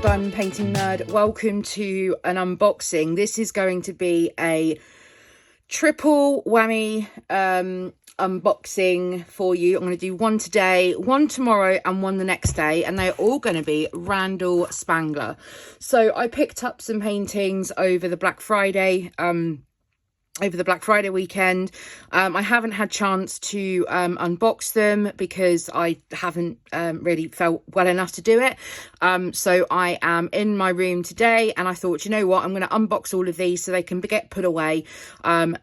diamond painting nerd. Welcome to an unboxing. This is going to be a triple whammy unboxing for you. I'm going to do one today, one tomorrow, and one the next day, and they're all going to be Randal Spangler. So I picked up some paintings over the Black Friday weekend. I haven't had chance to unbox them because I haven't really felt well enough to do it. So I am in my room today and I thought, you know what, I'm going to unbox all of these so they can get put away.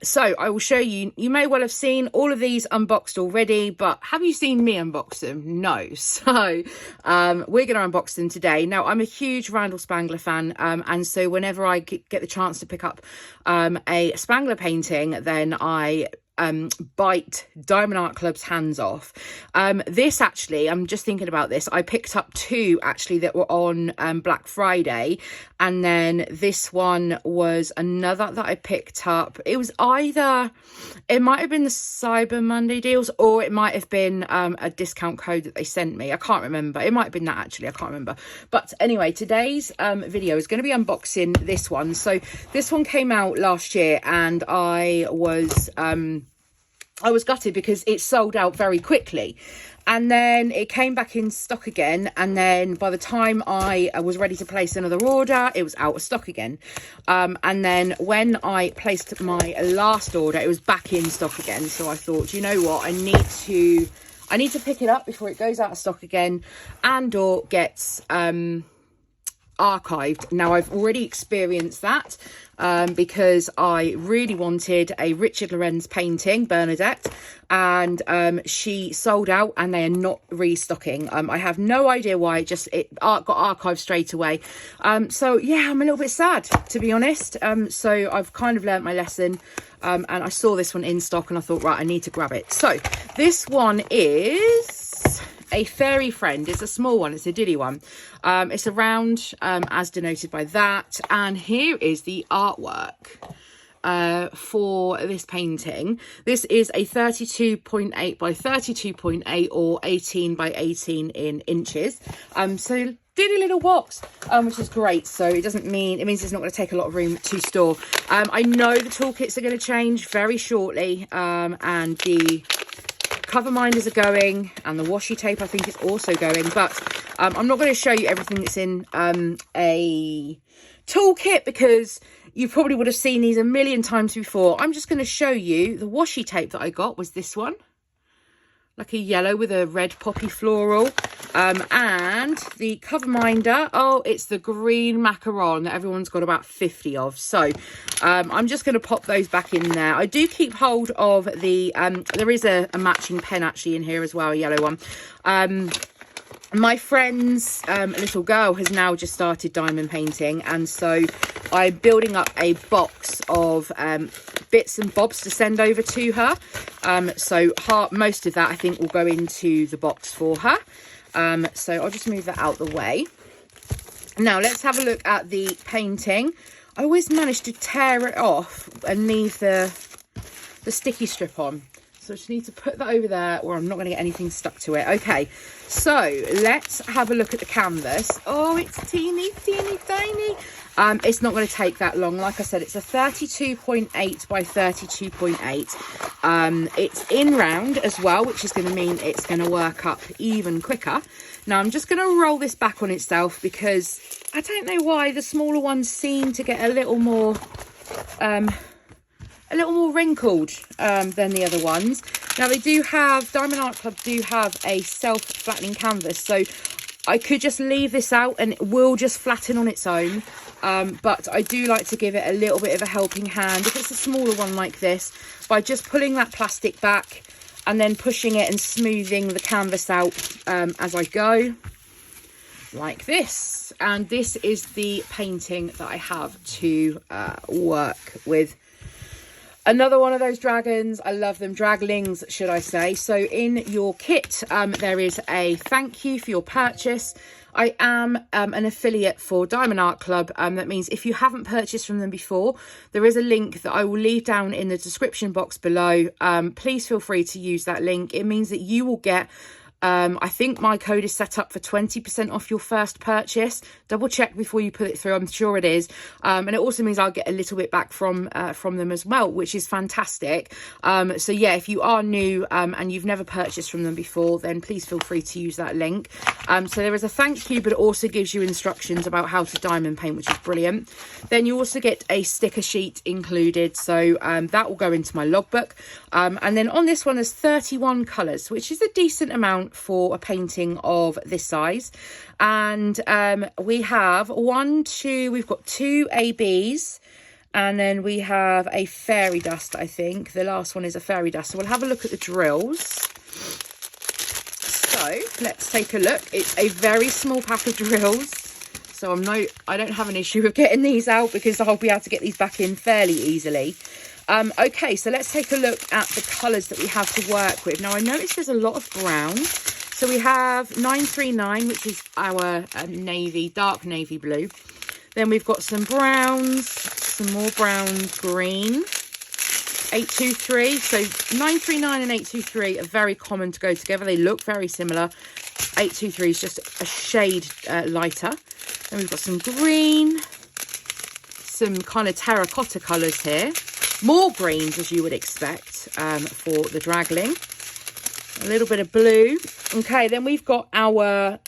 So I will show you. You may well have seen all of these unboxed already, but have you seen me unbox them? No. So we're going to unbox them today. Now, I'm a huge Randal Spangler fan, and so whenever I get the chance to pick up a Spangler painting, then I bite Diamond Art Club's hands off. This actually, I'm just thinking about this, I picked up two actually that were on Black Friday, and then this one was another that I picked up. It was either, it might have been the Cyber Monday deals, or it might have been a discount code that they sent me. I can't remember. It might have been that actually, I can't remember. But anyway, today's video is going to be unboxing this one. So this one came out last year and I was gutted because it sold out very quickly, and then it came back in stock again, and then by the time I was ready to place another order, it was out of stock again, and then when I placed my last order, it was back in stock again. So I thought, you know what, I need to pick it up before it goes out of stock again and or gets archived. Now, I've already experienced that because I really wanted a Richard Lorenz painting, Bernadette, and she sold out and they are not restocking. I have no idea why. It got archived straight away. So yeah, I'm a little bit sad, to be honest. So I've kind of learnt my lesson, and I saw this one in stock and I thought, right, I need to grab it. So this one is a fairy friend. It's a small one, it's a dilly one. It's a round, as denoted by that, and here is the artwork for this painting. This is a 32.8 by 32.8 or 18 by 18 in inches. So dilly little box, which is great. So it means it's not going to take a lot of room to store. I know the toolkits are going to change very shortly, and the cover minders are going, and the washi tape I think is also going, but I'm not going to show you everything that's in a toolkit because you probably would have seen these a million times before. I'm just going to show you the washi tape that I got was this one, like a yellow with a red poppy floral, and the cover minder, oh, it's the green macaron that everyone's got about 50 of. So I'm just going to pop those back in there. I do keep hold of the there is a matching pen actually in here as well, a yellow one. My friend's little girl has now just started diamond painting, and so I'm building up a box of bits and bobs to send over to her. So most of that I think will go into the box for her. So I'll just move that out the way. Now let's have a look at the painting. I always manage to tear it off and leave the sticky strip on. So I just need to put that over there or I'm not going to get anything stuck to it. Okay, so let's have a look at the canvas. Oh, it's teeny, teeny, tiny. It's not going to take that long. Like I said, it's a 32.8 by 32.8. It's in round as well, which is going to mean it's going to work up even quicker. Now, I'm just going to roll this back on itself because I don't know why the smaller ones seem to get a little more wrinkled than the other ones. Now they do have, Diamond Art Club do have a self-flattening canvas, so I could just leave this out and it will just flatten on its own, but I do like to give it a little bit of a helping hand if it's a smaller one like this, by just pulling that plastic back and then pushing it and smoothing the canvas out as I go, like this. And this is the painting that I have to work with. Another one of those dragons. I love them. Draglings, should I say. So in your kit, there is a thank you for your purchase. I am an affiliate for Diamond Art Club. That means if you haven't purchased from them before, there is a link that I will leave down in the description box below. Please feel free to use that link. It means that you will get I think my code is set up for 20% off your first purchase. Double check before you put it through. I'm sure it is. And it also means I'll get a little bit back from them as well, which is fantastic. So yeah, if you are new and you've never purchased from them before, then please feel free to use that link. So there is a thank you, but it also gives you instructions about how to diamond paint, which is brilliant. Then you also get a sticker sheet included. So that will go into my logbook. And then on this one, there's 31 colours, which is a decent amount for a painting of this size. And we have we've got 2 ABs, and then we have a fairy dust. I think the last one is a fairy dust. So we'll have a look at the drills. So let's take a look. It's a very small pack of drills, so I don't have an issue with getting these out because I'll be able to get these back in fairly easily. Okay, so let's take a look at the colours that we have to work with. Now, I noticed there's a lot of brown. So we have 939, which is our dark navy blue. Then we've got some browns, some more brown green. 823, so 939 and 823 are very common to go together. They look very similar. 823 is just a shade lighter. Then we've got some green, some kind of terracotta colours here. More greens, as you would expect, for the dragling. A little bit of blue. Okay, then we've got our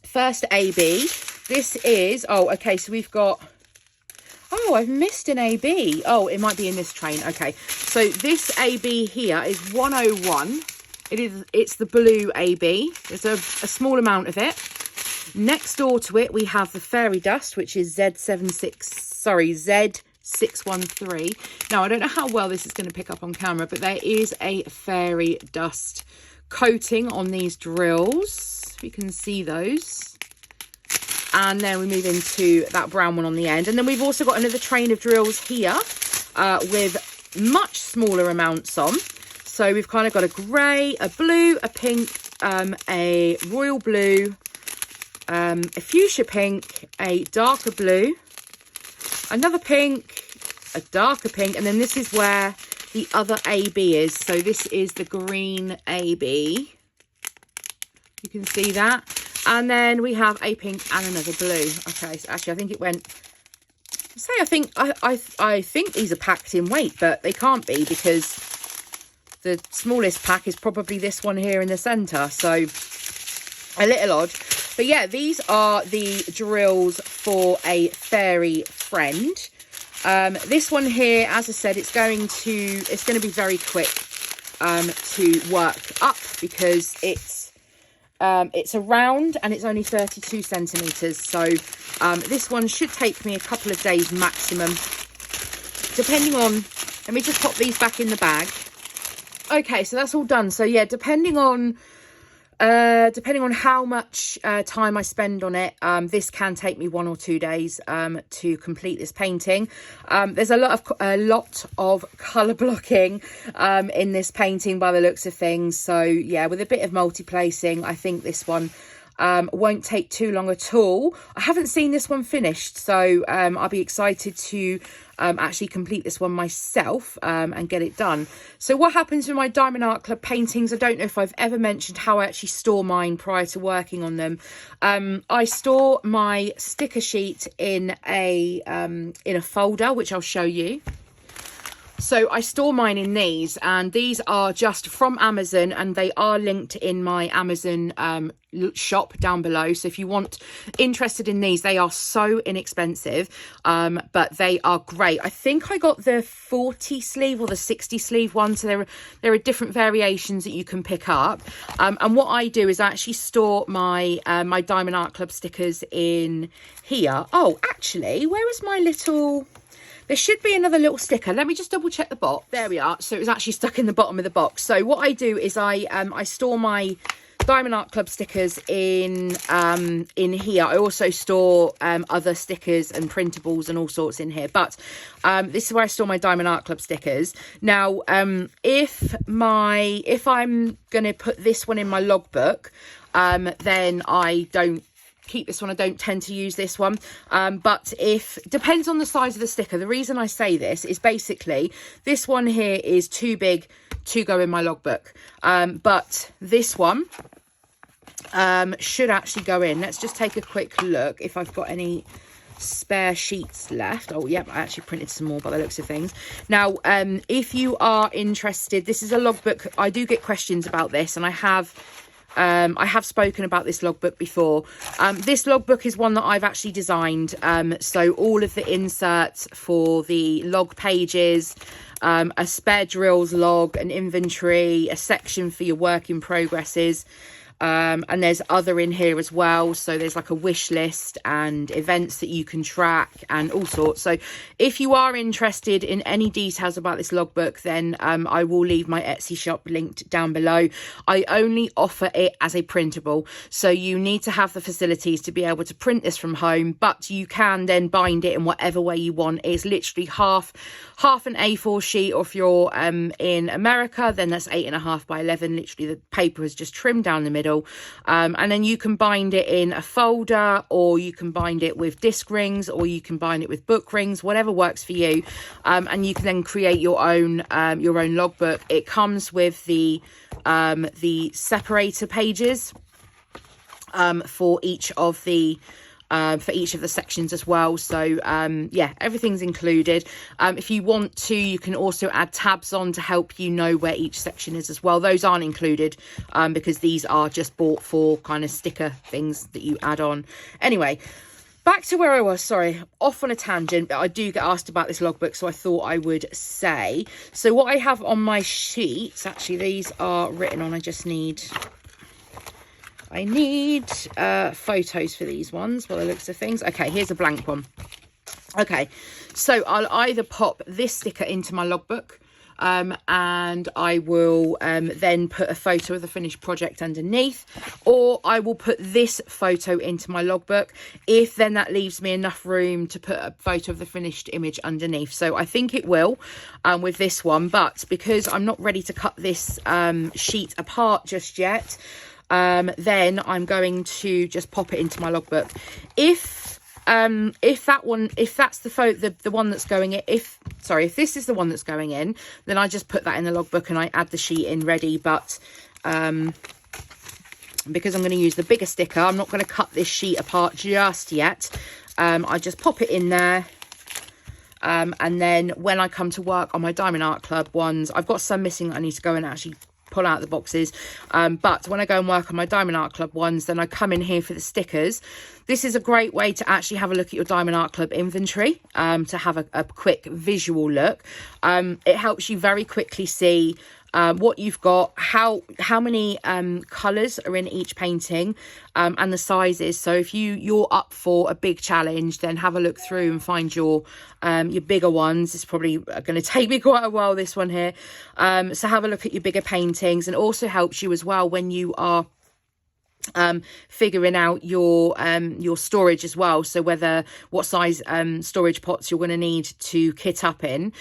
first AB. This is, so we've got, I've missed an AB. It might be in this train. Okay, so this AB here is 101. It's the blue AB. There's a small amount of it. Next door to it, we have the fairy dust, which is Z613. Now, I don't know how well this is going to pick up on camera, but there is a fairy dust coating on these drills. You can see those. And then we move into that brown one on the end. And then we've also got another train of drills here with much smaller amounts on. So we've kind of got a grey, a blue, a pink, a royal blue, a fuchsia pink, a darker blue, another pink, a darker pink, and then this is where the other AB is. So this is the green AB. You can see that. And then we have a pink and another blue. Okay, so actually I think it went, I think these are packed in weight, but they can't be because the smallest pack is probably this one here in the centre. So a little odd. But yeah, these are the drills for a fairy friend. This one here, as I said, it's going to be very quick to work up because it's a round and it's only 32 centimeters. So this one should take me a couple of days maximum, depending on, let me just pop these back in the bag. Okay, so that's all done. So yeah, depending on how much time I spend on it, this can take me 1 or 2 days to complete this painting. There's a lot of colour blocking in this painting by the looks of things. So yeah, with a bit of multi-placing, I think this one won't take too long at all. I haven't seen this one finished, so I'll be excited to actually complete this one myself and get it done. So what happens with my Diamond Art Club paintings, I don't know if I've ever mentioned how I actually store mine prior to working on them. I store my sticker sheet in a folder, which I'll show you. So I store mine in these, and these are just from Amazon, and they are linked in my Amazon shop down below. So if you want interested in these, they are so inexpensive, but they are great. I think I got the 40 sleeve or the 60 sleeve one, so there are different variations that you can pick up. And what I do is I actually store my my Diamond Art Club stickers in here. Oh, actually, where is my little... There should be another little sticker. Let me just double check the box. There we are. So it was actually stuck in the bottom of the box. So what I do is I store my Diamond Art Club stickers in here. I also store other stickers and printables and all sorts in here. But this is where I store my Diamond Art Club stickers. Now, if I'm going to put this one in my logbook, then I don't keep this one. I don't tend to use this one, but depends on the size of the sticker. The reason I say this is basically this one here is too big to go in my logbook. But this one should actually go in. Let's just take a quick look if I've got any spare sheets left. Oh yep, I actually printed some more by the looks of things. Now if you are interested, this is a logbook. I do get questions about this, and I have spoken about this logbook before. This logbook is one that I've actually designed. So all of the inserts for the log pages, a spare drills log, an inventory, a section for your work in progresses, and there's other in here as well. So there's like a wish list and events that you can track and all sorts. So if you are interested in any details about this logbook, then I will leave my Etsy shop linked down below. I only offer it as a printable, so you need to have the facilities to be able to print this from home, but you can then bind it in whatever way you want. It's literally half an A4 sheet, or if you're in America, then that's 8.5 by 11. Literally the paper is just trimmed down the middle, and then you can bind it in a folder, or you can bind it with disc rings, or you can bind it with book rings, whatever works for you, and you can then create your own logbook. It comes with the separator pages for each of the sections as well. So yeah, everything's included. If you want to, you can also add tabs on to help you know where each section is as well. Those aren't included because these are just bought for kind of sticker things that you add on. Anyway, back to where I was. Sorry, off on a tangent, but I do get asked about this logbook, so I thought I would say. So what I have on my sheets, actually these are written on, I need photos for these ones by the looks of things. Okay, here's a blank one. Okay, so I'll either pop this sticker into my logbook, and I will then put a photo of the finished project underneath, or I will put this photo into my logbook if then that leaves me enough room to put a photo of the finished image underneath. So I think it will with this one, but because I'm not ready to cut this sheet apart just yet, then I'm going to just pop it into my logbook. If that's the one that's going in, if this is the one that's going in, then I just put that in the logbook and I add the sheet in ready. But because I'm going to use the bigger sticker, I'm not going to cut this sheet apart just yet. I just pop it in there. And then when I come to work on my Diamond Art Club ones, I've got some missing that I need to go and actually pull out the boxes, but when I go and work on my Diamond Art Club ones, then I come in here for the stickers. This is a great way to actually have a look at your Diamond Art Club inventory, to have a quick visual look. It helps you very quickly see what you've got, how many colours are in each painting, and the sizes. So if you're up for a big challenge, then have a look through and find your bigger ones. It's probably going to take me quite a while, this one here. So have a look at your bigger paintings, and also helps you as well when you are figuring out your storage as well. So what size storage pots you're going to need to kit up in.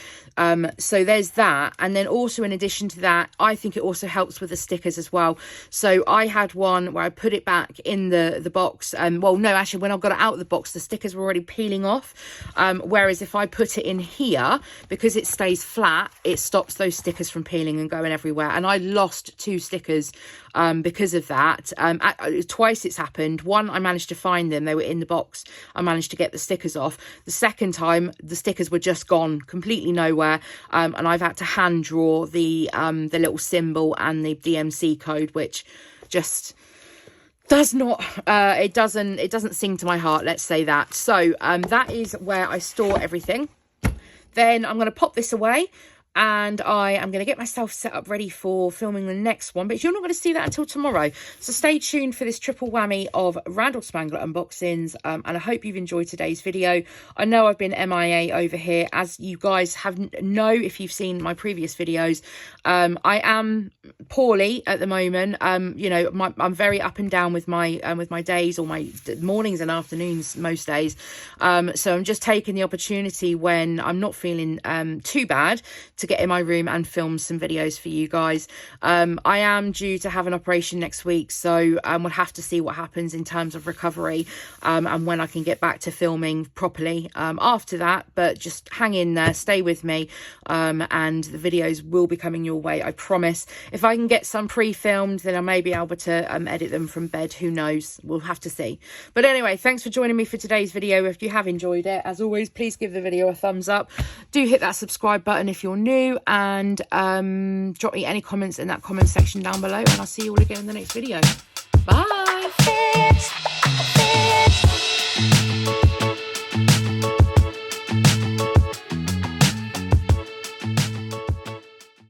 So there's that. And then also in addition to that, I think it also helps with the stickers as well. So I had one where I put it back in the box. Well, no, actually when I got it out of the box, the stickers were already peeling off. Whereas if I put it in here, because it stays flat, it stops those stickers from peeling and going everywhere. And I lost 2 stickers because of that. Twice it's happened. One, I managed to find them. They were in the box. I managed to get the stickers off. The second time, the stickers were just gone, completely nowhere. And I've had to hand draw the little symbol and the DMC code, which just does not, it doesn't sing to my heart, let's say that. So that is where I store everything. Then I'm going to pop this away. And I am going to get myself set up ready for filming the next one. But you're not going to see that until tomorrow. So stay tuned for this triple whammy of Randal Spangler unboxings. And I hope you've enjoyed today's video. I know I've been MIA over here. As you guys know, if you've seen my previous videos, I am poorly at the moment. You know, I'm very up and down with my days, or my mornings and afternoons most days. So I'm just taking the opportunity when I'm not feeling too bad to to get in my room and film some videos for you guys. I am due to have an operation next week, so we'll have to see what happens in terms of recovery, and when I can get back to filming properly after that. But just hang in there, stay with me, and the videos will be coming your way, I promise. If I can get some pre-filmed, then I may be able to edit them from bed. Who knows? We'll have to see. But anyway, thanks for joining me for today's video. If you have enjoyed it, as always, please give the video a thumbs up. Do hit that subscribe button if you're new, and drop me any comments in that comment section down below, and I'll see you all again in the next video. Bye.